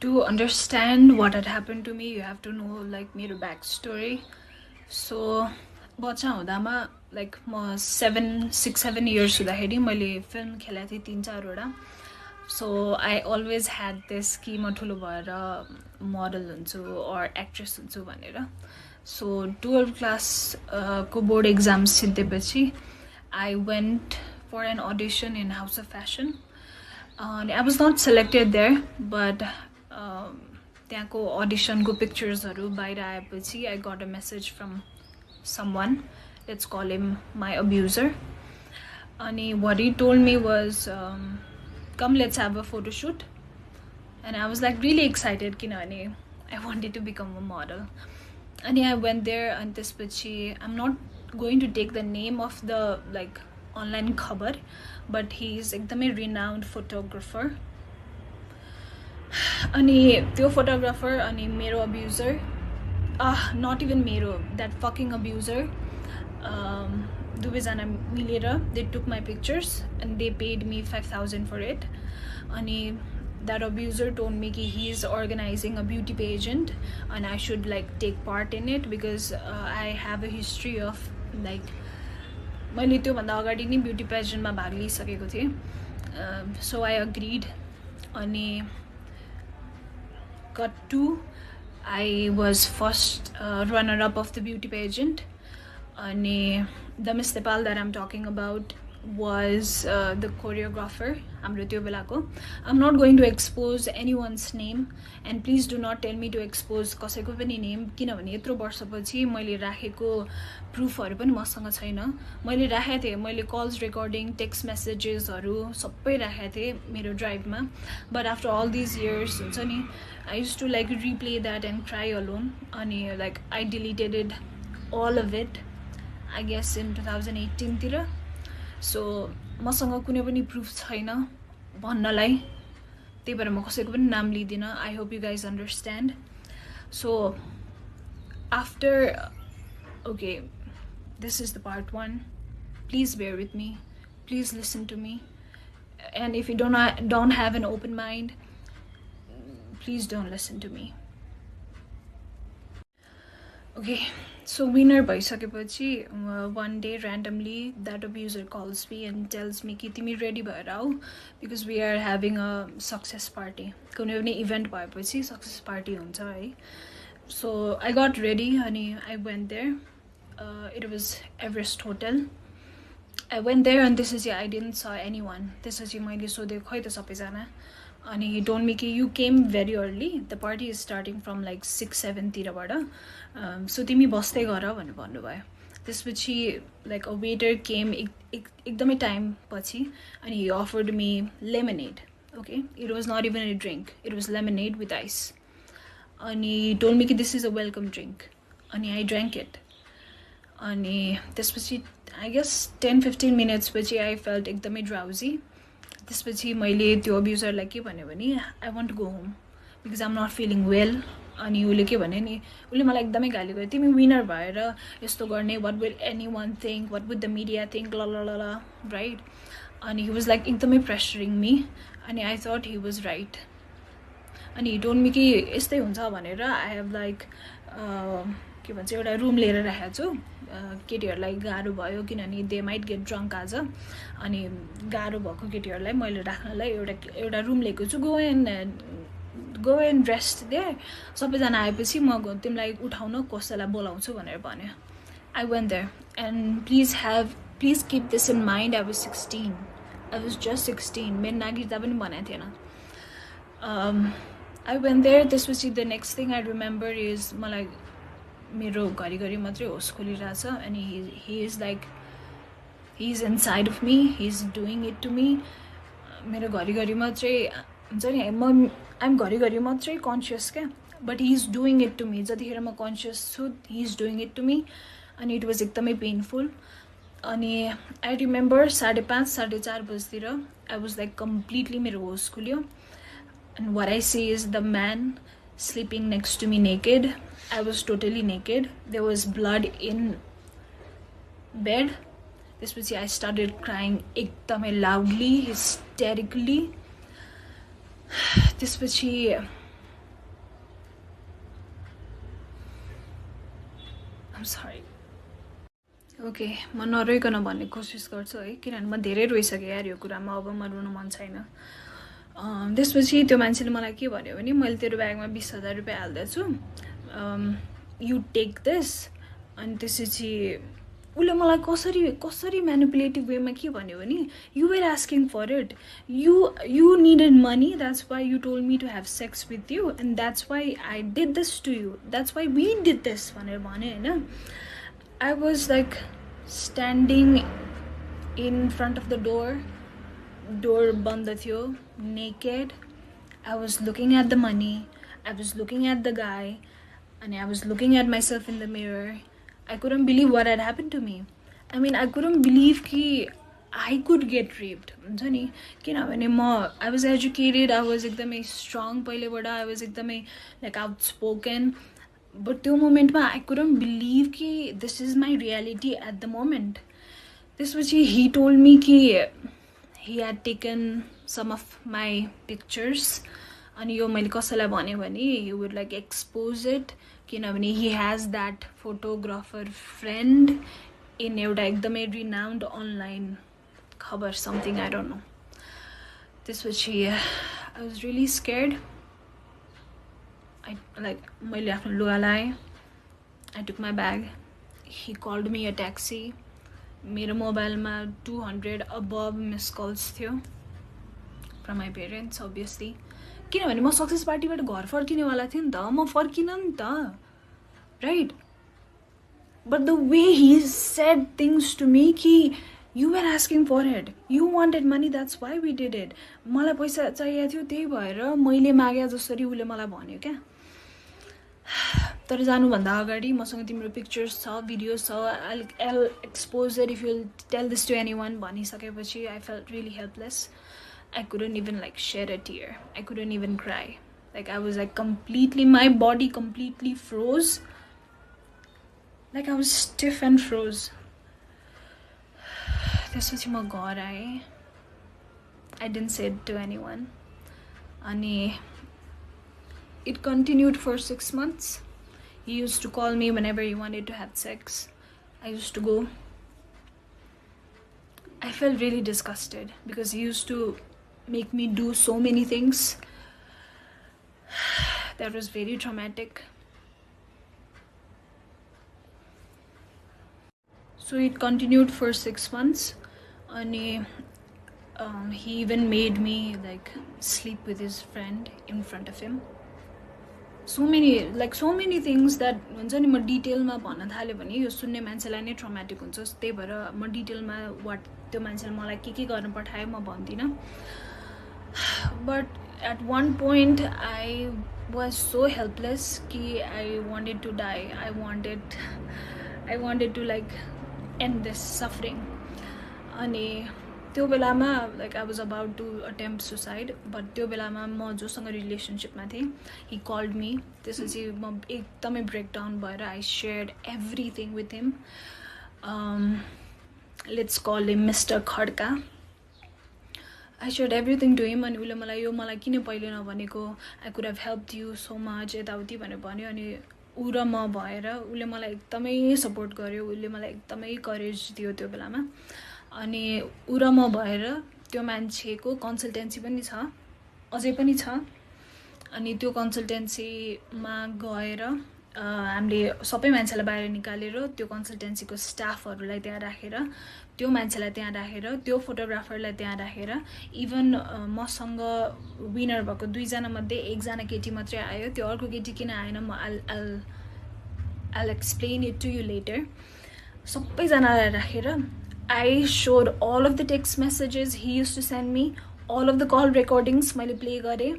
To understand what had happened to me, you have to know like मेरो backstory. So बच्चा हुँदामा like म 6-7 years हुँदाखेरि मैले film खेलेको थिएँ 3-4 So I always had this कि म ठुलो भएर model हुन्छु or actress हुन्छु भनेर. So 12th class को board exams छिन्तेपछि I went for an audition in House of Fashion. I was not selected there, but त्यहाँको auditionको picturesहरू बाहिर आएपछि I got a message from someone. Let's call him my abuser. And what he told me was, come, let's have a photo shoot. And I was like really excited, kinabhane I wanted to become a model. And I went there, and त्यसपछि I'm not going to take the name of the like online khabar, but he's एकदमै renowned photographer. अनि त्यो photographer अनि मेरो abuser, not even मेरो, that fucking abuser, दुवैजना मिलेर they took my pictures and they paid me 5,000 for it. अनि that abuser told me कि he is organizing a beauty pageant and I should like take part in it because I have a history of like मैले त्योभन्दा अगाडि नै beauty पेजेन्टमा भाग लिइसकेको थिएँ. So I agreed. अनि cut to I was first runner up of the beauty pageant. And the Miss Nepal that I'm talking about was the choreographer. I'm not going to expose anyone's name, and please do not tell me to expose कसैको पनि name किनभने यत्रो वर्षपछि मैले राखेको प्रुफहरु पनि मसँग छैन. मैले राखेको थिएँ, मैले कल्स रेकर्डिङ, टेक्स्ट मेसेजेसहरु सबै राखेको थिएँ मेरो ड्राइभमा. But after all these years हुन्छ नि, I used to like replay that and cry alone. अनि like I deleted it, all of it, I guess in 2018 तिर. So मसँग कुनै पनि प्रुफ छैन भन्नलाई, त्यही भएर म कसैको पनि नाम लिदिन. I hope you guys understand. So after, okay, this is the part 1. Please bear with me, please listen to me, and if you don't have an open mind, please don't listen to me. Okay, so winner bhaisकेपछि one day randomly that abuser calls me and tells me कि तिमी ready भएर आऊ because we are having a success party. कुनै पनि event भएपछि success party हुन्छ है. So I got ready अनि I went there. It was Everest Hotel. I went there and त्यसपछि I didn't saw anyone. त्यसपछि मैले सोधेँ खै त सबैजना. And he told me कि you came very early, the party is starting from like 6-7 तिरबाट, so तिमी बस्दै गर भनेर भन्नुभयो. त्यसपछि like a waiter came एकदमै टाइम पछि and he offered me lemonade. Okay, it was not even a drink, it was lemonade with ice. And he told me कि this is a welcome drink. And I drank it. And त्यसपछि I guess 10-15 minutes पछि I felt एकदमै drowsy. त्यसपछि मैले त्यो अब्युजरलाई के भन्यो भने I want to go home because I'm not feeling well. अनि उले के भन्यो नि, उले मलाई एकदमै गाली गर्यो, तिमी विनर भएर यस्तो गर्ने, what will anyone think, what would the media think, la la la la, right? And he was like एकदमै pressuring me, and I thought he was right. And he told me कि यस्तै हुन्छ भनेर I have like के भन्छ एउटा room लिएर राखेको छु. केटीहरुलाई गाह्रो भयो किनभने they might get drunk आज. अनि गाह्रो भएको केटीहरुलाई मैले राख्नलाई एउटा रुम लिएको छु. go and rest there. सबैजना आएपछि म तिमीलाई उठाउन कसैलाई बोलाउँछु भनेर भन्यो. I went there, and please keep this in mind, I was 16. I was just 16. मेरो नागरिकता पनि बनाएको थिएन. I went there. त्यसपछि the next thing I remember is मलाई मेरो घरिघरि मात्रै होस खोलिरहेछ, and he is like, he's inside of me, he's doing it to me. मेरो घरिघरि मात्रै हुन्छ नि, I'm घरिघरि मात्रै कन्सियस क्या, but he's doing it to me. जतिखेर म कन्सियस छु, he's doing it to me, and it was एकदमै painful. अनि I remember 5:30-4:30 बजेतिर I was like completely मेरो होस खुल्यो, and what I see is the man sleeping next to me naked. I was totally naked. There was blood in bed. त्यसपछि I started crying एकदमै loudly, hysterically. त्यसपछि I'm sorry. Okay म नरोइकन भन्ने कोसिस गर्छु है किनभने म धेरै रोइसकेँ यार यो कुरामा अब म रुनु मन छैन त्यसपछि त्यो मान्छेले मलाई के भन्यो भने मैले तेरो ब्यागमा 20,000 रुपियाँ हाल्दैछु यु टेक दिस अनि त्यसपछि उसले मलाई कसरी कसरी म्यानिपुलेटिभ वेमा के भन्यो भने you were asking for it you needed money that's why you told me to have sex with you and that's why I did this to you that's why we did this भनेर भन्यो होइन I was like standing in front of the door band थियो, naked. I was looking at the money, I was looking at the guy, and I was looking at myself in the mirror. I couldn't believe what had happened to me. I mean, I couldn't believe कि I could get raped. हुन्छ नि किनभने म I was educated, I was एकदमै strong पहिलेबाट, I was एकदमै like outspoken. But त्यो मोमेन्टमा I couldn't believe कि this is my reality at the moment. त्यसपछि he told me कि he had taken some of my pictures अनि यो मैले कसैलाई भने भने he would like expose it किनभने he has that photographer friend in एउटा एकदमै renowned online खबर something I don't know. त्यसपछि I was really scared. मैले आफ्नो लुगा लाएँ. I took my bag. He called me a taxi. मेरो मोबाइलमा 200 above missed calls थियो from my parents obviously. किनभने म सक्सेस पार्टीबाट घर फर्किनेवाला थिएँ नि त म फर्किन नि त right. But the way he said things to me कि you were asking for it, you wanted money, that's why we did it. मलाई पैसा चाहिएको थियो त्यही भएर मैले मागे जसरी उसले मलाई भन्यो क्या. तर जानुभन्दा अगाडि मसँग तिम्रो पिक्चर्स छ भिडियोज छ I'll expose it if you'll tell this to anyone भनिसकेपछि I felt really helpless. I couldn't even like shed a tear. I couldn't even cry. Like I was like completely, my body completely froze. Like I was stiff and froze. त्यसपछि म घर आएँ. I didn't say it to anyone. अनि it continued for 6 months. He used to call me whenever he wanted to have sex. I used to go. I felt really disgusted because he used to make me do so many things. That was very traumatic. So it continued for 6 months. And he even made me like sleep with his friend in front of him. So many things that हुन्छ नि म डिटेलमा भन्न थाल्यो भने यो सुन्ने मान्छेलाई नै ट्रमाटिक हुन्छ त्यही भएर म डिटेलमा वाट त्यो मान्छेले मलाई के गर्न पठायो म भन्दिनँ. But at one point I was so helpless कि I wanted to die. I wanted to like end this suffering. अनि त्यो बेलामा like I was about to attempt suicide, but त्यो बेलामा म जोसँग रिलेसनशिपमा थिएँ he called me. त्यसपछि म एकदमै breakdown भएर I shared everything with him. Let's call him Mr. Khadka. I shared everything to him. अनि उसले मलाई यो मलाई किन पहिले नभनेको I could have helped you so much यताउति भनेर भन्यो. अनि ऊ र म भएर उसले मलाई एकदमै सपोर्ट गर्यो. उसले मलाई एकदमै करेज दियो त्यो बेलामा. अनि ऊ र म भएर त्यो मान्छेको कन्सल्टेन्सी पनि छ अझै पनि छ. अनि त्यो कन्सल्टेन्सीमा गएर हामीले सबै मान्छेलाई बाहिर निकालेर त्यो कन्सल्टेन्सीको स्टाफहरूलाई त्यहाँ राखेर त्यो मान्छेलाई त्यहाँ राखेर त्यो फोटोग्राफरलाई त्यहाँ राखेर इभन मसँग विनर भएको 2 जना मध्ये 1 जना केटी मात्रै आयो. त्यो अर्को केटी किन आएन म I'll explain it to you later. सबैजनालाई राखेर I showed all of the text messages he used to send me, all of the call recordings मैले play गरेँ.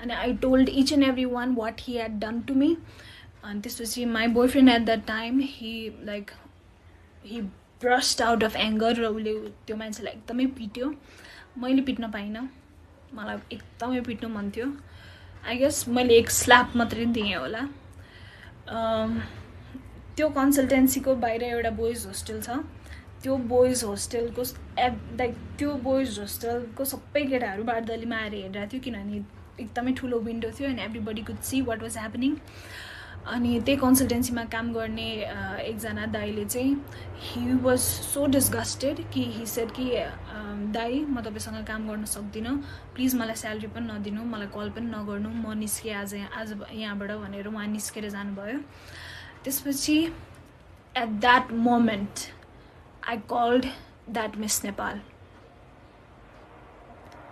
And I told each and every one what he had done to me. And this was my boyfriend at that time. He brushed out of anger र उसले त्यो मान्छेलाई एकदमै पिट्यो. मैले पिट्न पाइनँ. मलाई एकदमै पिट्नु मन थियो. I guess मैले एक स्ल्याप मात्रै दिएँ होला. त्यो कन्सल्टेन्सीको बाहिर एउटा बोइज होस्टेल छ. त्यो बोइज होस्टेलको सबै केटाहरू बारदलीमा आएर हेरिरहेको थियो किनभने एकदमै ठुलो विन्डो थियो and everybody could see what was happening. अनि त्यही कन्सल्टेन्सीमा काम गर्ने एकजना दाइले चाहिँ हि वाज सो डिस्गस्टेड कि हि सेड कि दाइ म तपाईँसँग काम गर्न सक्दिनँ, प्लिज मलाई स्यालेरी पनि नदिनु, मलाई कल पनि नगर्नु, म निस्केँ आज यहाँबाट भनेर उहाँ निस्केर जानुभयो। त्यसपछि at that moment I called that miss Nepal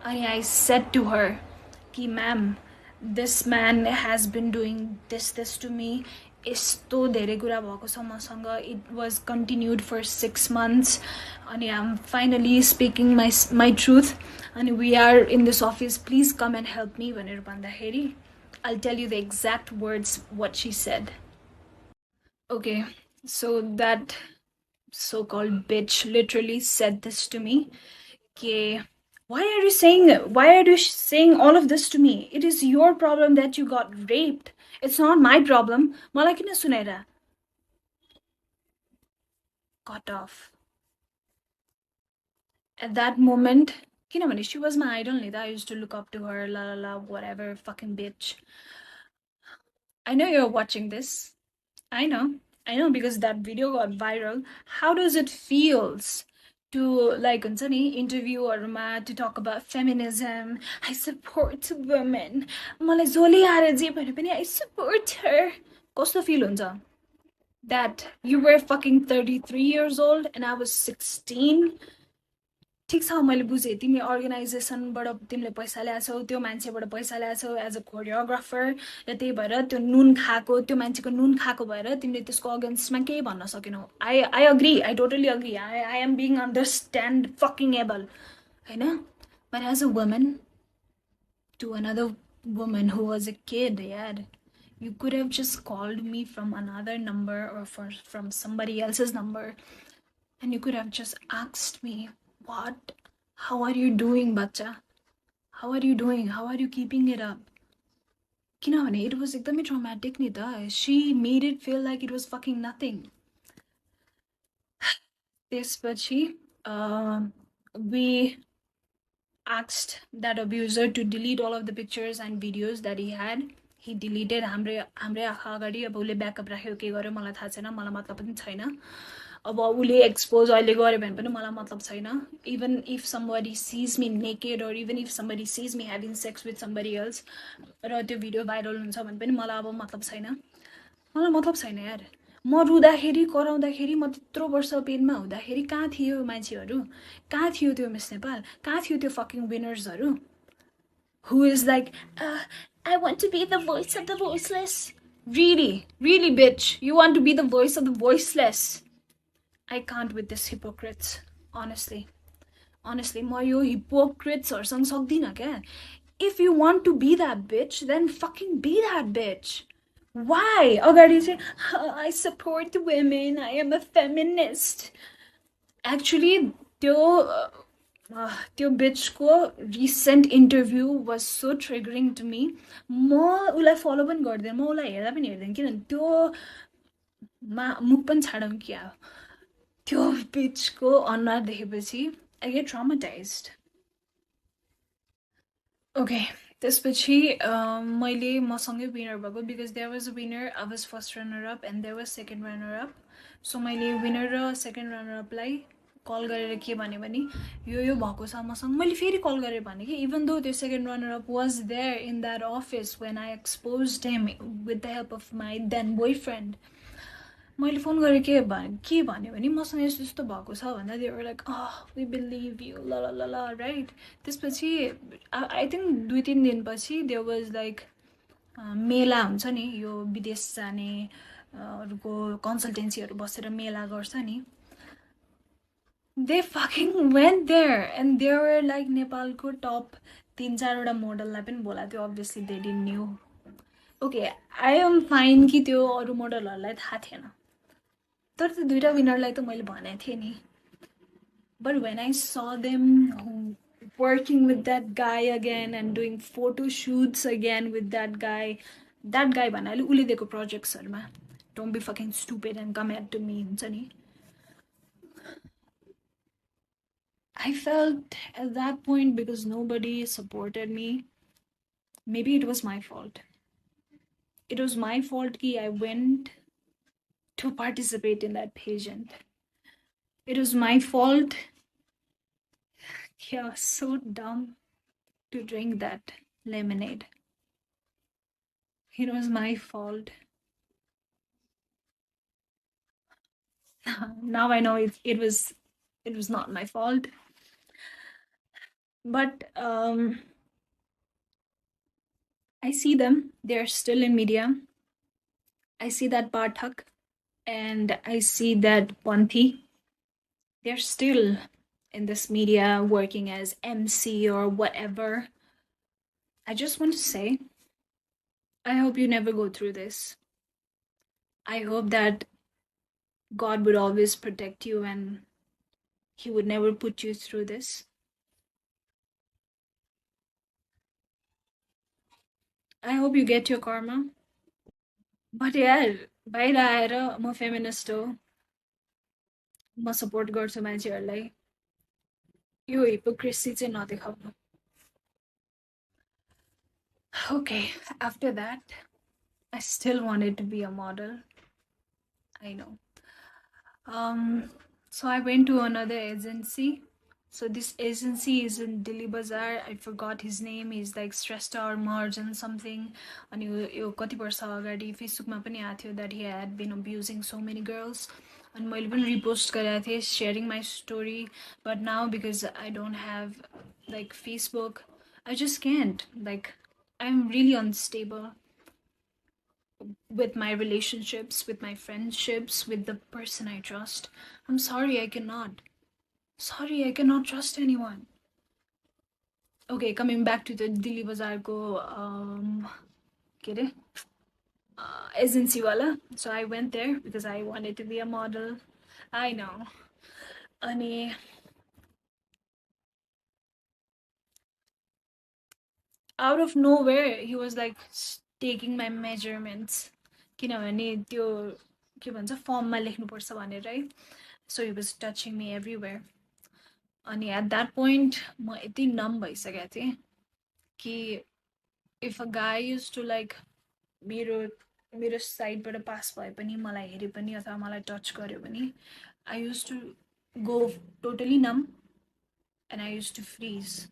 and I said to her, "Ki ma'am, this man has been doing this to me. यस्तो धेरै कुरा भएको छ मसँग. It was continued for 6 months. And I'm finally speaking my truth. And we are in this office. Please come and help me." भनेर भन्दाखेरि I'll tell you the exact words what she said. Okay, so that so-called bitch literally said this to me. Okay, why are you saying all of this to me? It is your problem that you got raped. It's not my problem. मलाई किन सुनाइरा? Cut off. At that moment, किनभने she was my idol, I used to look up to her, la la la, whatever, fucking bitch. I know you're watching this. I know, because that video got viral. How does it feels to like interview or to talk about feminism? I support women. मलाई जसले आएर जे भने पनि I support her. कस्तो feel हुन्छ? That you were fucking 33 years old and I was 16. ठिक छ मैले बुझेँ तिमी अर्गनाइजेसनबाट तिमीले पैसा ल्याछौ, त्यो मान्छेबाट पैसा ल्याछौ एज अ कोरियोग्राफर, र त्यही भएर त्यो नुन खाएको, त्यो मान्छेको नुन खाएको भएर तिमीले त्यसको अगेन्स्टमा केही भन्न सकेनौ. I agree, I totally agree, I am being understand fucking able होइन. But as a woman to another woman who was a kid, yeah, you could have just called me from another number or from somebody else's number, and you could have just asked me, what, how are you doing, bacha? How are you doing? How are you keeping it up? किनभने it was एकदमै traumatic नि त. She made it feel like it was fucking nothing. त्यसपछि we asked that abuser to delete all of the pictures and videos that he had. He deleted. हाम्रै आँखा अगाडि अब उसले ब्याकअप राख्यो के गर्यो मलाई थाहा छैन, मलाई मतलब पनि छैन. अब उसले एक्सपोज अहिले गर्यो भने पनि मलाई मतलब छैन. Even if somebody sees me naked or even if somebody sees me having sex with somebody else र त्यो भिडियो भाइरल हुन्छ भने पनि मलाई अब मतलब छैन. मलाई मतलब छैन यार. म रुँदाखेरि कराउँदाखेरि म त्यत्रो वर्ष पेनमा हुँदाखेरि कहाँ थियो मान्छेहरू, कहाँ थियो त्यो मिस नेपाल, कहाँ थियो त्यो fucking विनर्सहरू who is like, I want to be the voice of the voiceless. Really bitch, you want to be the voice of the voiceless. I can't with this hypocrites, honestly म यो hypocrites सक्दिनँ क्या. If you want to be that bitch, then fucking be that bitch. Why? अगाडि चाहिँ I support women, I am a feminist. Actually, त्यो bitchको recent interview was so triggering to me. म उसलाई follow पनि गर्दैन, म उसलाई हेर्दा पनि हेर्दैन, किनभने त्यो मुख पनि छाडौँ क्या. त्यो bitchको अनुहार देखेपछि I get traumatized. Okay, त्यसपछि मैले मसँगै विनर भएको, because there was a winner, I was first runner up and there was second runner up. So मैले विनर र सेकेन्ड रनर अपलाई कल गरेर के भने यो भएको छ मसँग. मैले फेरि कल गरेर भने कि इभन दो त्यो second runner up was there in that office when I exposed him with the help of my then boyfriend. मैले फोन गरेँ के भन्यो भने मसँग यस्तो यस्तो भएको छ भन्दा they were like we believe you ल ल ल ल राइट. त्यसपछि आई थिङ्क 2-3 दिनपछि देयर वाज लाइक मेला हुन्छ नि, यो विदेश जाने अरूको कन्सल्टेन्सीहरू बसेर मेला गर्छ नि. They fucking went there and they were like नेपालको टप 3-4वटा मोडललाई पनि बोलाएको थियो. Obviously they didn't knew. Okay, I am fine कि त्यो अरू मोडलहरूलाई थाहा थिएन, तर त्यो 2टा विनरलाई त मैले भनेको थिएँ नि. But when I saw them working with that guy again and doing photo shoots again with that guy भन्नाले उसले दिएको प्रोजेक्ट्सहरूमा don't be fucking stupid and come at to me हुन्छ नि. I felt at that point, because nobody supported me, maybe it was my fault. It was my fault कि I went to participate in that pageant. It was my fault. Yeah, so dumb to drink that lemonade. It was my fault. Now I know it was not my fault. But I see them. They're still in media. I see that Pathak and I see that Panthi. They're still in this media working as MC or whatever. I just want to say, I hope you never go through this. I hope that God would always protect you and He would never put you through this. I hope you get your karma. But यार बाहिर आएर म feminist हो म support गर्छु मान्छेहरूलाई यो hypocrisy चाहिँ नदेखाउनु Okay, after that, I still wanted to be a model. I know. So I went to another agency. So this agency is in Delhi Bazaar. I forgot his name. He's like Shrestha or Marjan something. And you kati barsa agadi Facebook ma pani aएको थियो that he had been abusing so many girls. And मैले पनि repost गरेको थिएँ sharing my story. But now because I don't have like Facebook, I just can't. Like I'm really unstable with my relationships, with my friendships, with the person I trust. I'm sorry, I cannot. Sorry, I cannot trust anyone. Okay, coming back to the Delhi Bazaar ko agency wala. So I went there because I wanted to be a model. I know. Ani out of nowhere, he was like taking my measurements. किनभने त्यो के भन्छ फर्ममा लेख्नुपर्छ भनेर है So he was touching me everywhere. अनि at that point म यति numb भइसकेको थिएँ कि if a guy used to like मेरो मेरो साइडबाट पास भए पनि मलाई हेरे पनि अथवा मलाई टच गर्यो भने I used to go totally numb and I used to freeze.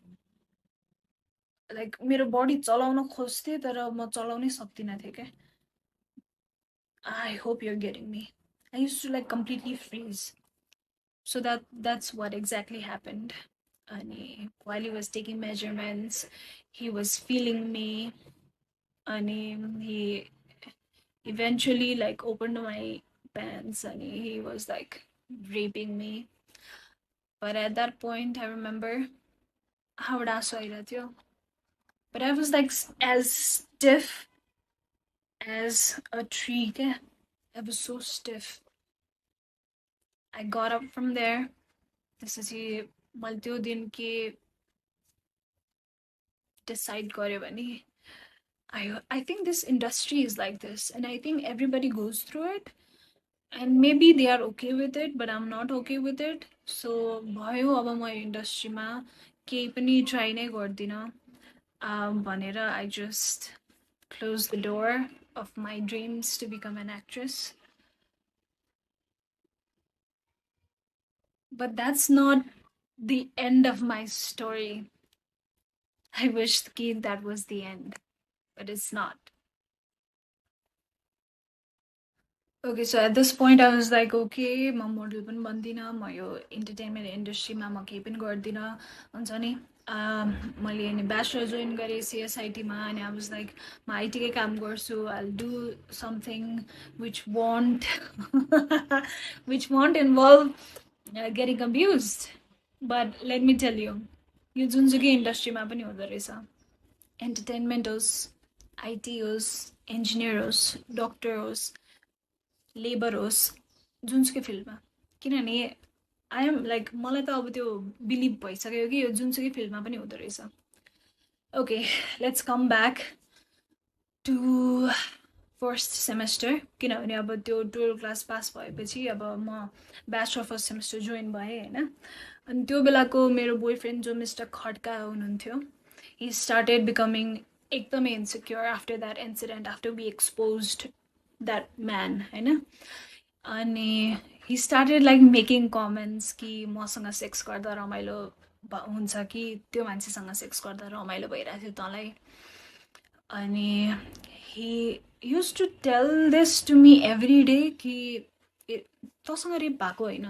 Like मेरो body चलाउन खोज्थे तर म चलाउनै सक्दिनँ थिएँ क्या I hope you're getting me. I used to like completely freeze. So that's what exactly happened. And while he was taking measurements, he was feeling me. And he eventually like opened my pants and he was like raping me. But at that point, I remember how but I was like as stiff as a tree. I was so stiff. I got up from there. त्यसपछि मैले त्यो दिन के decide गर्यो भने I think this industry is like this and I think everybody goes through it and maybe they are okay with it but I'm not okay with it. So भयो अब म इन्डस्ट्रीमा केही पनि ट्राई नै गर्दिनँ भनेर I just closed the door of my dreams to become an actress. But that's not the end of my story. I wish that was the end, but it's not. Okay, so at this point I was like, okay, म model पनि बन्दिनँ म यो entertainment इन्डस्ट्रीमा म केही पनि गर्दिनँ हुन्छ नि मैले अनि ब्याचलर जोइन गरेँ सिएसआइटीमा अनि आई वाज लाइक म आइटीकै काम गर्छु I do something which won't involve getting abused but let me tell you यो जुनसुकै इन्डस्ट्रीमा पनि हुँदो रहेछ एन्टरटेनमेन्ट होस् आइटी होस् इन्जिनियर होस् डक्टर होस् लेबर होस् जुनसुकै फिल्डमा किनभने आई एम लाइक मलाई त अब त्यो बिलिभ भइसक्यो कि यो जुनसुकै फिल्डमा पनि हुँदो रहेछ okay let's come back to first semester किनभने अब त्यो 12 क्लास पास भएपछि अब म ब्याचलर फर्स्ट सेमेस्टर जोइन भएँ होइन अनि त्यो बेलाको मेरो बोयफ्रेन्ड जो मिस्टर खड्का हुनुहुन्थ्यो he started becoming एकदमै insecure after that incident, after we exposed that man, होइन? अनि he started like making comments कि मसँग सेक्स गर्दा रमाइलो हुन्छ कि त्यो मान्छेसँग सेक्स गर्दा रमाइलो भइरहेको थियो तँलाई. अनि he used to tell this to me every day कि तँसँग रेप भएको होइन,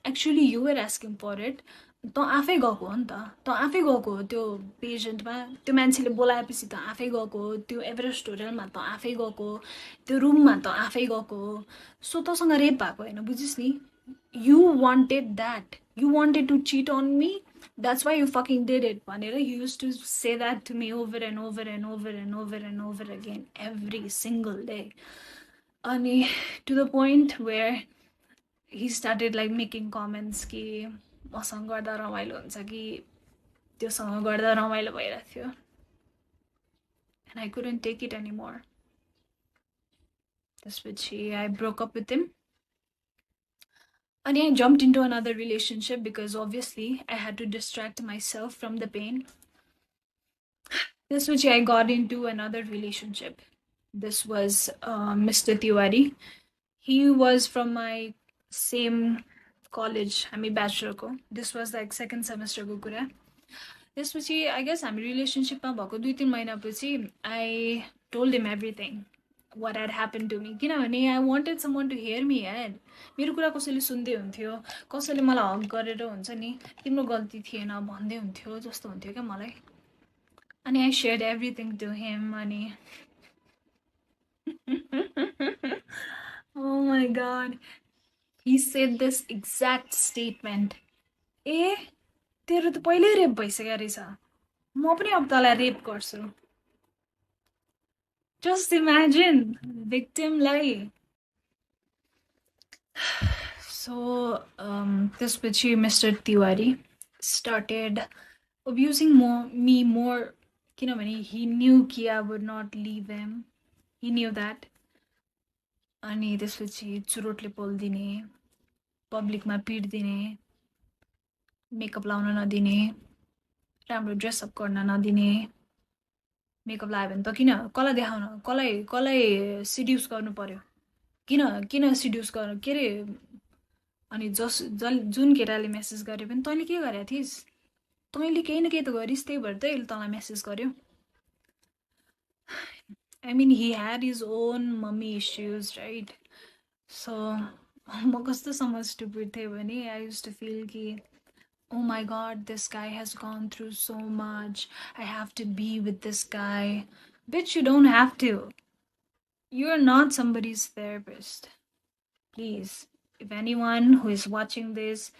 actually you were asking for it. तँ आफै गएको हो नि त, तँ आफै गएको हो त्यो पेजेन्टमा, त्यो मान्छेले बोलाएपछि तँ आफै गएको हो, त्यो एभरेस्ट होटलमा तँ आफै गएको हो, त्यो रुममा तँ आफै गएको हो. सो तँसँग रेप भएको होइन, बुझिस् नि. You wanted that, you wanted to cheat on me, that's why you fucking did it, भनेर he used to say that to me over and over and over and over and over again every single day. अनि to the point where he started like making comments कि मसँग गर्दा रमाइलो हुन्छ कि त्योसँग गर्दा रमाइलो भइरहेको थियो. And I couldn't take it anymore. त्यसपछि I broke up with him. And I jumped into another relationship because obviously I had to distract myself from the pain. त्यसपछि I got into another relationship. This was Mr. Tiwari. He was from my same college. हामी ब्याचलरको. This was like second semester को कुरा. त्यसपछि I guess हामी रिलेसनसिपमा भएको 2-3 महिनापछि I told him everything what had happened to me. किनभने I wanted someone to hear me यार. मेरो कुरा कसैले सुन्दै हुन्थ्यो, कसैले मलाई हग गरेर हुन्छ नि तिम्रो गल्ती थिएन भन्दै हुन्थ्यो जस्तो हुन्थ्यो क्या मलाई. अनि I shared everything to him. अनि oh my god, he said this exact statement. ए तेरो त पहिल्यै रेप भइसक्यो रहेछ, म पनि अब तँलाई रेप गर्छु. Just imagine, victimलाई. So त्यसपछि Mr. Tiwari started abusing me more, किनभने he knew कि I would not leave him. He knew that. अनि त्यसपछि चुरोटले पोल्दिने, पब्लिकमा पिट्दिने, मेकअप लाउन नदिने, राम्रो ड्रेसअप गर्न नदिने. मेकअप लगायो भने त किन, कसलाई देखाउन, कसलाई सिड्युस गर्नु पर्यो, किन किन सिड्युस गर्नु, के अरे. अनि जुन केटाले मेसेज गर्यो भने तैँले के गरेका थिइस्, तैँले केही न केही त गरिस्, त्यही भएर त यसले तँलाई मेसेज गर्यो. I mean, he had his own mummy issues, right? So म कस्तोसम्म stupid थिएँ भने I used to feel कि oh my god, this guy has gone through so much, I have to be with this guy. Bitch, you don't have to. You're not somebody's therapist. Please, if anyone who is watching this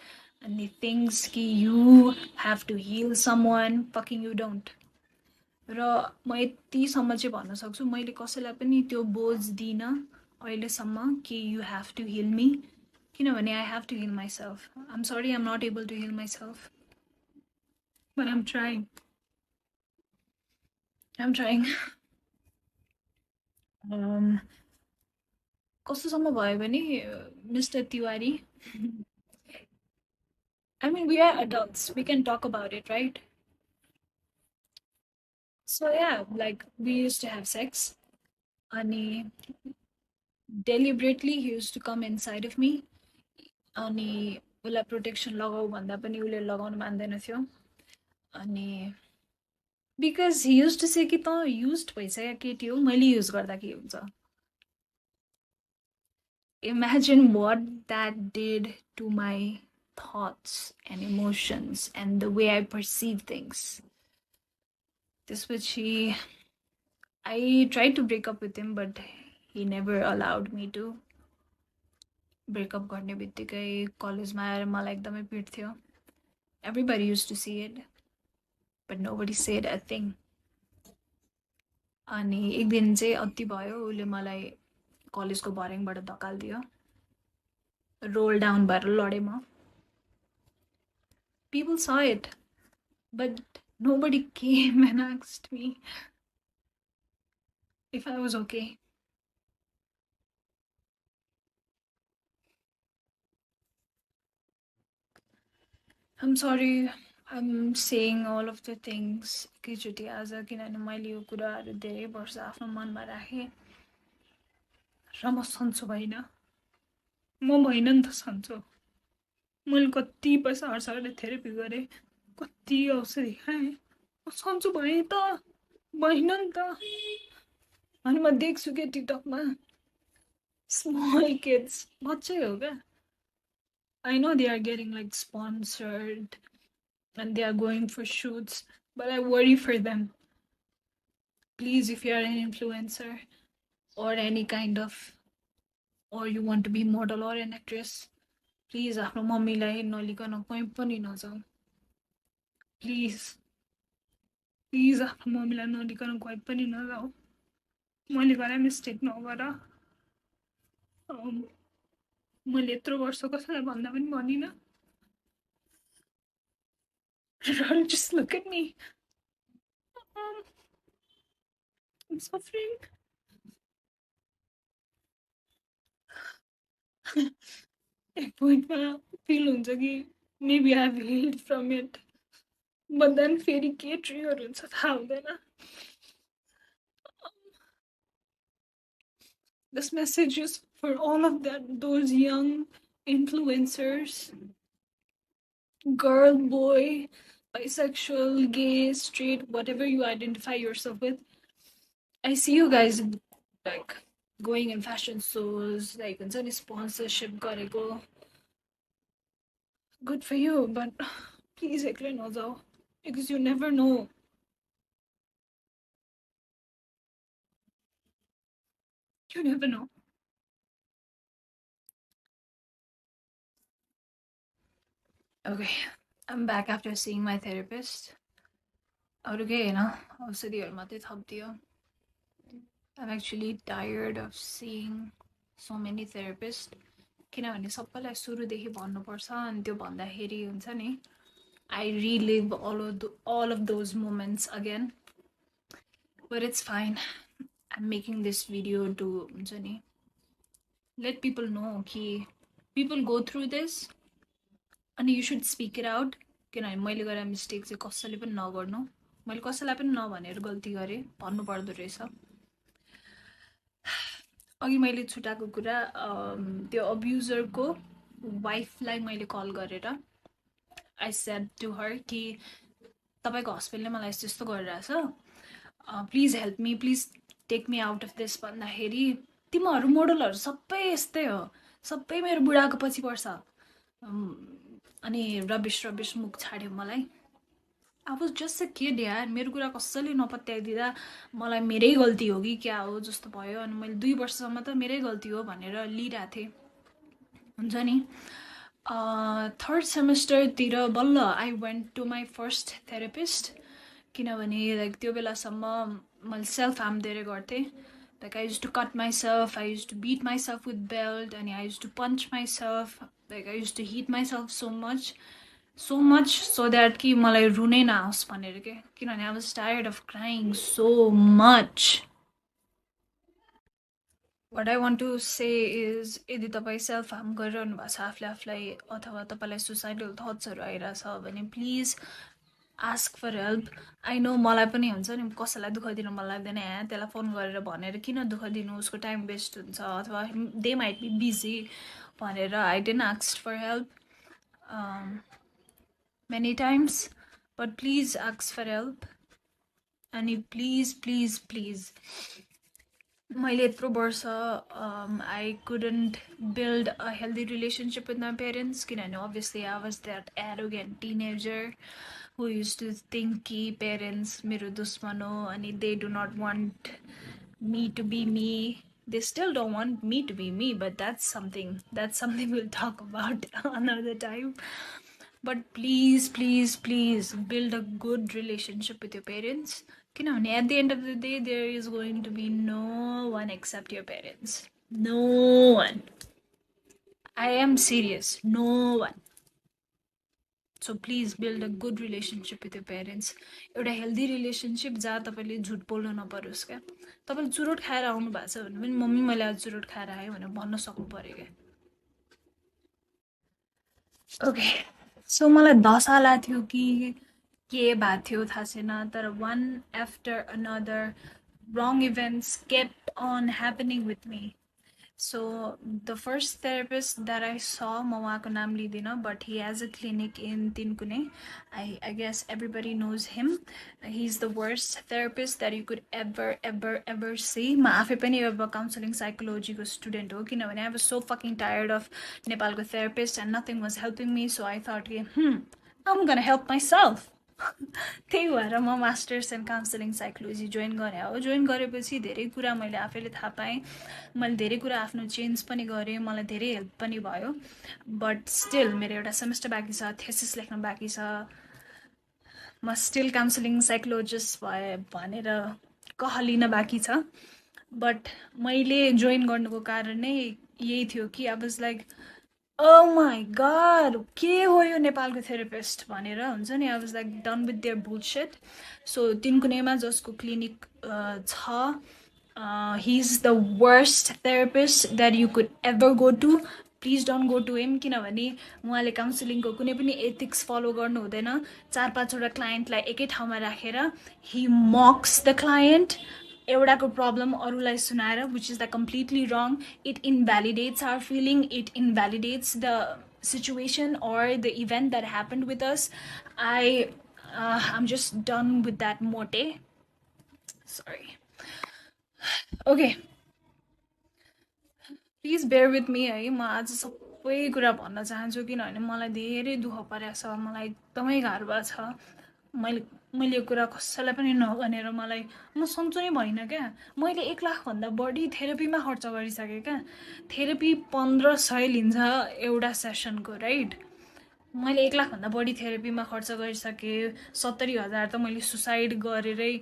and he thinks कि you have to heal someone, fucking you don't. र म यतिसम्म चाहिँ भन्न सक्छु, मैले कसैलाई पनि त्यो बोझ दिइनँ अहिलेसम्म कि you have to heal me, किनभने I have to heal myself. I'm sorry, I'm not able to heal myself, but I'm trying. I'm trying. कस्तोसम्म भयो भने Mr. Tiwari, I mean, we are adults, we can talk about it, right? So yeah, like we used to have sex. Ani deliberately he used to come inside of me. Ani उसलाई protection लगाऊ भन्दा पनि उसले लगाउन मान्दैन थियो. अनि because he use to say कि त युज्ड भइसक्यो केटी हो, मैले युज गर्दा के हुन्छ. Imagine what that did to my thoughts and emotions and the way I perceive things. त्यसपछि I tried to break up with him, but he never allowed me to. Breakup गर्ने बित्तिकै कलेजमा आएर मलाई एकदमै पिट्थ्यो. Everybody used to see it, but nobody said a thing. अनि एक दिन चाहिँ अति भयो, उसले मलाई कलेजको भर्याङबाट धकालिदियो. रोल डाउन भएर लडेँ म. People saw it, but nobody came and asked me if I was okay. I'm sorry, I'm saying all of the things एकैचोटि आज किनभने मैले यो कुराहरू धेरै वर्ष आफ्नो मनमा राखेँ र म सन्चो भइनँ म भइनँ नि त सन्चो मैले कति पैसा खर्च गरेर थेरेपी गरेँ कति औषधि खाएँ म सन्चो भएँ त भइनँ नि त अनि म देख्छु क्या टिकटकमा स्मल किड्स बच्चै हो क्या I know they are getting like sponsored and they are going for shoots, but I worry for them. Please, if you are an influencer or any kind of, or you want to be model or an actress, please आफ्नो मम्मीलाई नलिकन कहीँ पनि नजाऊ. Please, please आफ्नो मम्मीलाई नलिकन कहीँ पनि नजाऊ. मैले गरे मिस्टेक नगर. मैले यत्रो वर्ष कसैलाई भन्दा पनि भनिनँ. Just look at me. I'm suffering. एक पोइन्टमा फिल हुन्छ कि maybe I've healed from it. But then फेरि के ट्रिगर हुन्छ थाहा हुँदैन. This message is for all of those young influencers, girl, boy, bisexual, gay, straight, whatever you identify yourself with. I see you guys like going in fashion shows, like हुन्छ नि sponsorship गरेको. Good for you, but please एक्लै नजाऊ because you never know. You never know. Okay, I'm back after seeing my therapist. अरू केही होइन औषधिहरू मात्रै थपिदियो. I'm actually tired of seeing so many therapists. किनभने सबैलाई सुरुदेखि भन्नुपर्छ अनि त्यो भन्दाखेरि हुन्छ नि I relive all of those moments again. But it's fine. I'm making this video to हुन्छ नि let people know कि people go through this and you should speak it out. किनभने मैले गरेर मिस्टेक चाहिँ कसैले पनि नगर्नु. मैले कसैलाई पनि नभनेर गल्ती गरेँ भन्नु पर्दो रहेछ. अघि मैले छुटाएको कुरा त्यो अब्युजरको वाइफलाई मैले कल गरेर I said to her कि तपाईँको हस्बेन्डले मलाई यस्तो गरिरहेछ. Please help me, please take me out of this भन्दाखेरि तिमीहरू मोडलहरू सबै यस्तै हो, सबै मेरो बुढाको पछि पर्छ अनि रबिस मुख छाड्यो मलाई. I was just a kid यार. मेरो कुरा कसैले नपत्याइदिँदा मलाई मेरै गल्ती हो कि क्या हो जस्तो भयो. अनि मैले 2 वर्षसम्म त मेरै गल्ती हो भनेर लिइरहेको थिएँ. हुन्छ नि थर्ड सेमेस्टरतिर बल्ल I went to my first therapist. किनभने लाइक त्यो बेलासम्म मैले सेल्फ हार्म धेरै गर्थेँ. Like I use to cut myself, I use to beat myself with belt, अनि I use to punch myself, like I use to hit myself so much so that कि मलाई रुनै नआओस् भनेर के. किनभने I was tired of crying so much. What I want to say is यदि तपाईँ सेल्फ हार्म गरिरहनु भएको छ आफूलाई अथवा तपाईँलाई सुसाइडल थट्सहरू आइरहेछ भने please ask for help. I know मलाई पनि हुन्छ नि कसैलाई दुःख दिनु मन लाग्दैन. त्यसलाई फोन गरेर भनेर किन दुःख दिनु, उसको टाइम वेस्ट हुन्छ अथवा दे माइट बी बिजी भनेर I didn't ask for help many times. But please ask for help. अनि प्लिज प्लिज प्लिज मैले यत्रो वर्ष I couldn't build a healthy relationship with my parents किनभने obviously I was that arrogant teenager who used to think कि parents मेरो दुश्मन हो अनि they do not want me to be me. They still don't want me to be me, but that's something we'll talk about another time. But please build a good relationship with your parents. किनभने at the end of the day there is going to be no one except your parents. No one. I am serious. No one. So please build a good relationship with your parents. एउटा healthy relationship जहाँ तपाईँले झुट बोल्नु नपरोस् क्या. तपाईँले चुरोट खाएर आउनु भएको छ भने पनि मम्मी मैले आज चुरोट खाएर आएँ भनेर भन्न सक्नु पर्यो क्या. Okay. सो मलाई धसाला थियो कि के भएको थियो थाहा छैन, तर one after another wrong events kept on happening with me. So the first therapist that I saw, म उहाँको नाम लिँदिनँ, but he has a clinic in Tinkune. I guess everybody knows him. He's the worst therapist that you could ever see. म आफै पनि अब counseling psychology को student हो, किनभने I was so fucking tired of Nepalको therapist and nothing was helping me. So I thought, I'm gonna help myself. त्यही भएर म masters in counselling psychology join गरेँ हो। जोइन गरेपछि धेरै कुरा मैले आफैले थाहा पाएँ, मैले धेरै कुरा आफ्नो चेन्ज पनि गरेँ, मलाई धेरै हेल्प पनि भयो। बट स्टिल मेरो एउटा सेमेस्टर बाँकी छ, थेसिस लेख्न बाँकी छ, म स्टिल काउन्सिलिङ साइकोलोजिस्ट भए भनेर कहलिन बाँकी छ। बट मैले जोइन गर्नुको कारण नै यही थियो कि I was like, oh my god, के हो यो नेपालको थेरापिस्ट भनेर हुन्छ नि। I was like done with their bullshit. So तिनकुनेमा जसको क्लिनिक छ, he is the worst therapist that you could ever go to. Please don't go to him, किनभने उहाँले काउन्सिलिङको कुनै पनि एथिक्स फलो गर्नु हुँदैन। 4-5वटा क्लाइन्टलाई एकै ठाउँमा राखेर हि मक्स द क्लाइन्ट, एउटाको प्रब्लम अरूलाई सुनाएर, which is the completely wrong. It invalidates our feeling, it invalidates the situation or the event that happened with us. I'm just done with that mote. Sorry. Okay, please bear with me है। म आज सबै कुरा भन्न चाहन्छु, किनभने मलाई धेरै दुःख परेको छ, मलाई एकदमै गाह्रो भएको छ। मैले यो कुरा कसैलाई पनि नभनेर मलाई म सन्चो नै भइनँ क्या। मैले 1,00,000 भन्दा बढी थेरापीमा खर्च गरिसकेँ क्या। थेरापी 1500 लिन्छ एउटा सेसनको, राइट? मैले 1,00,000 भन्दा बढी थेरापीमा खर्च गरिसकेँ। 70,000 त मैले सुसाइड गरेरै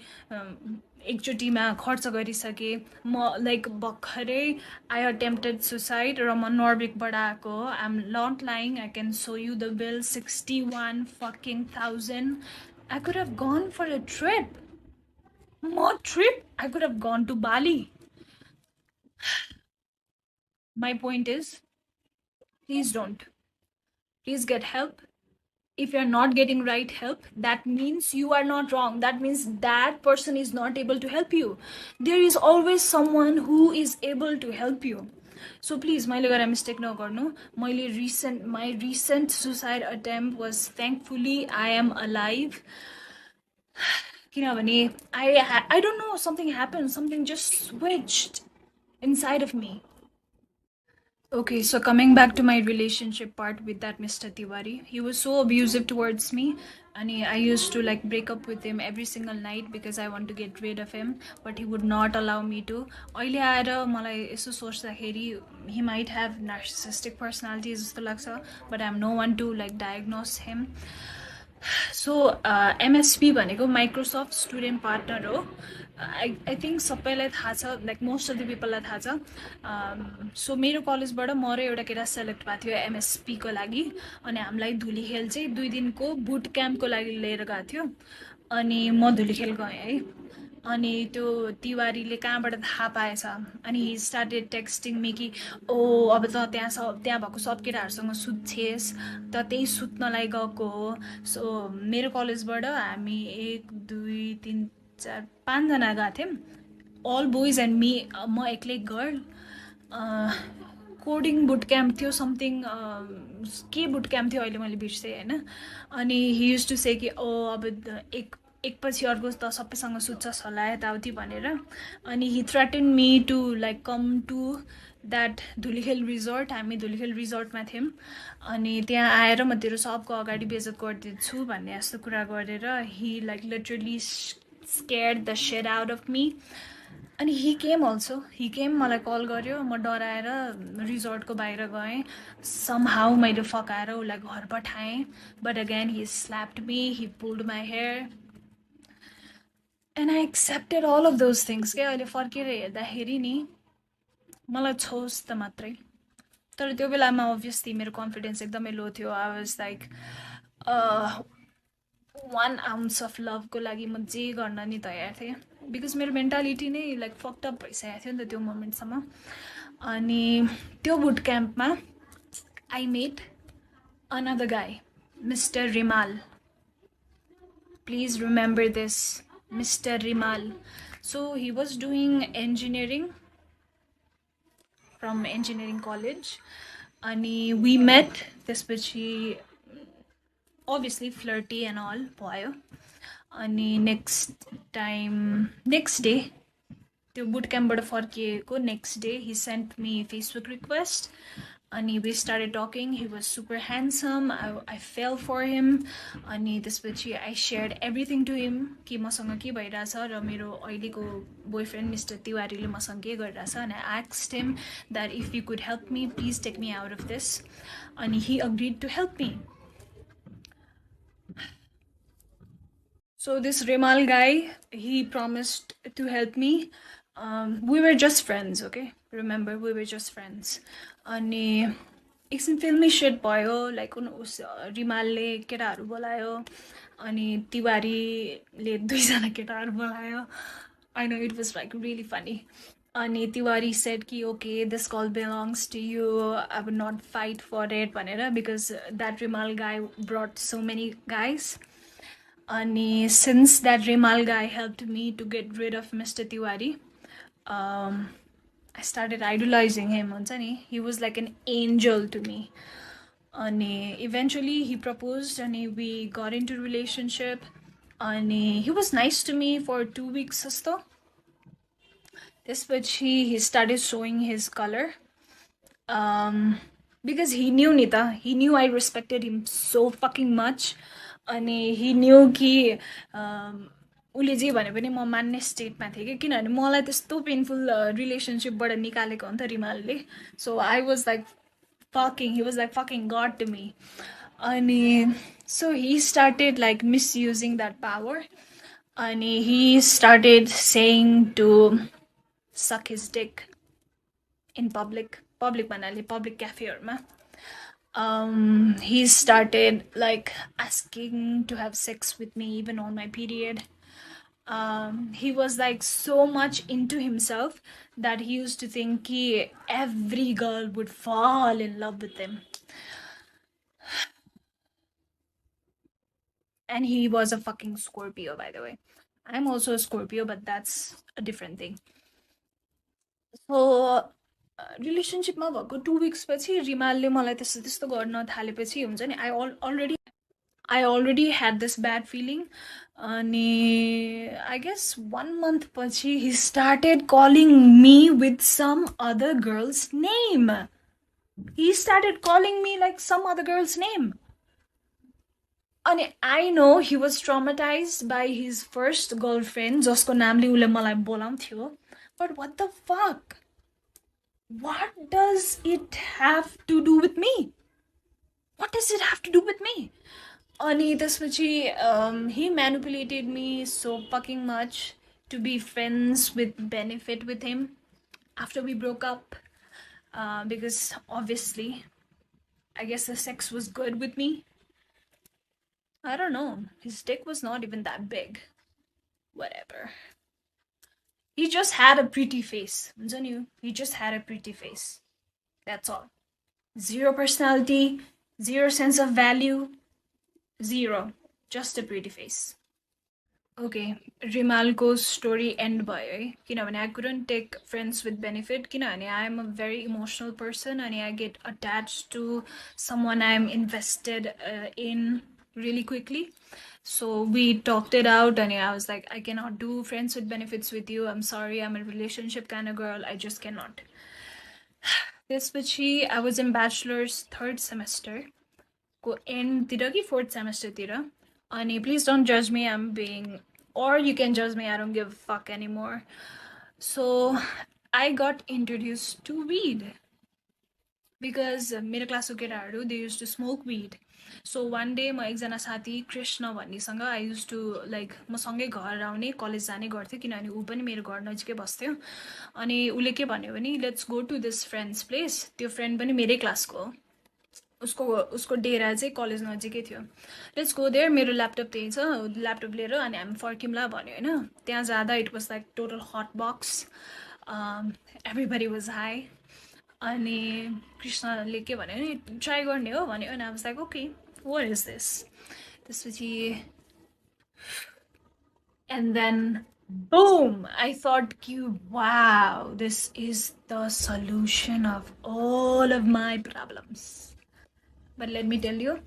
एकचोटिमा खर्च गरिसकेँ। म लाइक भर्खरै आई अटेम्प्टेड सुसाइड र म नर्बिकबाट आएको हो। I am not lying, I can show you the bill, 61 fucking thousand. I could have gone for a trip. More trip? I could have gone to Bali. My point is, please don't. Please get help. If you're not getting right help, that means you are not wrong. That means that person is not able to help you. There is always someone who is able to help you. So please, मैले गरेर mistake नगर्नु। My recent suicide attempt was, thankfully I am alive. किनभने I don't know, something happened, something just switched inside of me. Okay, so coming back to my relationship part with that Mr. Tiwari, he was so abusive towards me, and I used to like break up with him every single night because I want to get rid of him, but he would not allow me to. अहिले आएर मलाई यसो सोच्दाखेरि he might have narcissistic personality जस्तो लाग्छ, but I'm no one to like diagnose him. So MSP भनेको Microsoft student partner हो। I think सबैलाई थाहा छ, लाइक मोस्ट अफ द पिपललाई थाहा छ। सो मेरो कलेजबाट म र एउटा केटा सेलेक्ट भएको थियो एमएसपीको लागि, अनि हामीलाई धुलीखेल चाहिँ 2 दिनको बुट क्याम्पको लागि लिएर गएको थियो। अनि म धुलीखेल गएँ है। अनि त्यो तिवारीले कहाँबाट थाहा पाएछ, अनि हि स्टार्टेड टेक्स्टिङ मी कि ओ अब त त्यहाँ भएको सब केटाहरूसँग सुत्छेस् त, त्यही सुत्नलाई गएको हो। सो मेरो कलेजबाट हामी 1 2 3 4 5 जना गएको थियौँ, अल बोइज एन्ड मी, म एक्लै गर्ल। कोडिङ बुट क्याम्प थियो, समथिङ के बुट क्याम्प थियो अहिले मैले बिर्सेँ होइन। अनि हि युज टु से कि ओ अब एकपछि अर्को त सबैसँग सुत्छस् होला यताउति भनेर। अनि he threaten me to like come to that Dhulikhel resort. हामी धुलीखेल रिजोर्टमा थियौँ, अनि त्यहाँ आएर म तेरो सबको अगाडि बेइज्जत गरिदिन्छु भन्ने जस्तो कुरा गरेर he like literally scared the shit out of me. अनि हि केम अल्सो, मलाई कल गर्यो, म डराएर रिजोर्टको बाहिर गएँ। समहाउ मैले फकाएर उसलाई घर पठाएँ, but again he slapped me, he pulled my hair, and I accepted all of those things क्या। अहिले फर्केर हेर्दाखेरि नि मलाई छोस् त मात्रै। तर त्यो बेलामा अभियसली मेरो कन्फिडेन्स एकदमै लो थियो। I was like 1 ounce of लभको लागि म जे गर्न नि तयार थिएँ, बिकज मेरो मेन्टालिटी नै लाइक फक्टअप भइसकेको थियो नि त त्यो मोमेन्टसम्म। अनि त्यो बुट क्याम्पमा आई मेट अनदर गाई Mr. Rimal. Please remember this, Mr. Rimal. So he was doing engineering from engineering college. And we met त्यसपछि obviously flirty and all भयो. अनि next day त्यो बुट क्याम्पबाट फर्किएको next day he sent me Facebook request. And we started talking. He was super handsome. I fell for him. अनि त्यसपछि I shared everything to him कि मसँग के भइरहेछ र मेरो अहिलेको boyfriend Mr. तिवारीले मसँग के गरिरहेछ. And I asked him that if you could help me, please take me out of this. And he agreed to help me. So this Rimal guy, he promised to help me. We were just friends, okay? Remember, we were just friends. अनि एकछिन फिल्मी set भयो. Like उस रिमालले केटाहरू बोलायो अनि तिवारीले दुईजना केटाहरू बोलायो. I know it was like really funny. अनि तिवारी said कि okay, this call belongs to you. I would not fight for it भनेर, because that Rimal guy brought so many guys. And since that Rimal guy helped me to get rid of Mr. Tiwari, I started idolizing him. He was like an angel to me. And eventually he proposed and we got into relationship. And he was nice to me for 2 weeks जस्तो. त्यसपछि he started showing his color. Because he knew Nita. He knew I respected him so fucking much. And he knew कि उसले जे भने पनि म मान्ने स्टेटमा थिएँ कि, किनभने मलाई त्यस्तो पेनफुल रिलेसनसिपबाट निकालेको हो नि त रिमालले. So I was like fucking, he was like fucking God to me. And so he started like misusing that power. And he started saying to suck his dick in public भन्नाले public cafeहरूमा. He started like asking to have sex with me even on my period. He was like so much into himself that he used to think every girl would fall in love with him. And he was a fucking Scorpio, by the way. I'm also a Scorpio, but that's a different thing. So रिलेसनसिपमा भएको 2 weeks पछि रिमालले मलाई त्यस्तो त्यस्तो गर्न थालेपछि हुन्छ नि, I already had this bad feeling. And I guess 1 month पछि he started calling me with some other girl's name. He started calling me like some other girl's name. And I know he was traumatized by his first girlfriend जसको नामले उसले मलाई बोलाउँथ्यो. But what the fuck? What does it have to do with me? What does it have to do with me? And he manipulated me so fucking much to be friends with benefit with him after we broke up. Because obviously, I guess the sex was good with me. I don't know. His dick was not even that big. Whatever. He just had a pretty face. He just had a pretty face. That's all. Zero personality, zero sense of value, zero. Just a pretty face. Okay, Rimalको story end भयो है, किनभने I couldn't take friends with benefit, किनभने I am a very emotional person and I get attached to someone I am invested in really quickly. So we talked it out and I was like, I cannot do friends with benefits with you. I'm sorry, I'm a relationship kind of girl. I just cannot. त्यसपछि I was in bachelor's 3rd semester को end तिर कि 4th semester तिर. And please don't judge me, I'm being, or you can judge me, I don't give a fuck anymore. So I got introduced to weed because मेरो क्लासको केटाहरू they used to smoke weed. So one day म एकजना साथी Krishna भन्नेसँग I used to like म सँगै घर आउने कलेज जाने गर्थ्यो, किनभने ऊ पनि मेरो घर नजिकै बस्थ्यो. अनि उसले के भन्यो भने let's go to this friend's place. त्यो फ्रेन्ड पनि मेरै क्लासको हो. उसको डेरा चाहिँ कलेज नजिकै थियो. लेट्स गो देयर, मेरो ल्यापटप त्यही छ, ल्यापटप लिएर अनि हामी फर्किउँला भन्यो होइन. त्यहाँ जाँदा it was like total hot box. Everybody was high. अनि कृष्णले के भन्यो भने ट्राई गर्ने हो भन्यो. अनि I was like okay what is this? त्यसपछि and then boom, I thought, wow, this is the solution of all of my problems. But let me tell you,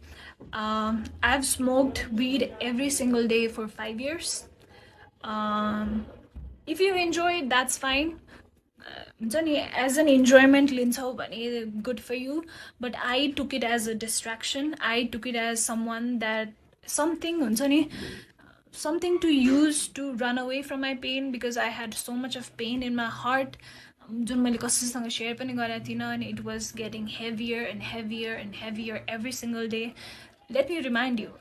I've smoked weed every single day for 5 years. If you enjoy it, that's fine. As an enjoyment liन्छौ भने good for you, but I took it as a distraction. I took it as someone that something हुन्छ नि, something to use to run away from my pain, because I had so much of pain in my heart जुन मैले कसैसँग share पनि गरेको थिइनँ, and it was getting heavier and heavier and heavier every single day. Let me remind you,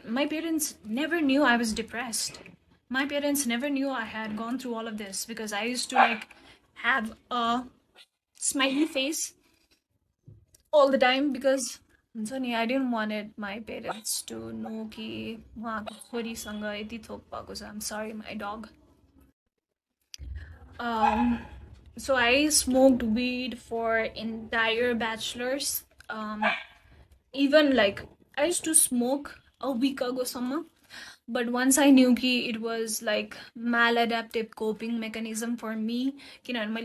my parents never knew I was depressed. My parents never knew I had gone through all of this, because I used to like have a smiley face all the time, because हुन्छ नि, I didn't want my parents to know कि उहाँको छोरीसँग यति थोक भएको छ. I'm sorry, my dog. So I smoked weed for entire bachelors. Even like I used to smoke a week ago summer, but once I knew कि it was like maladaptive coping mechanism for me, किनभने मैले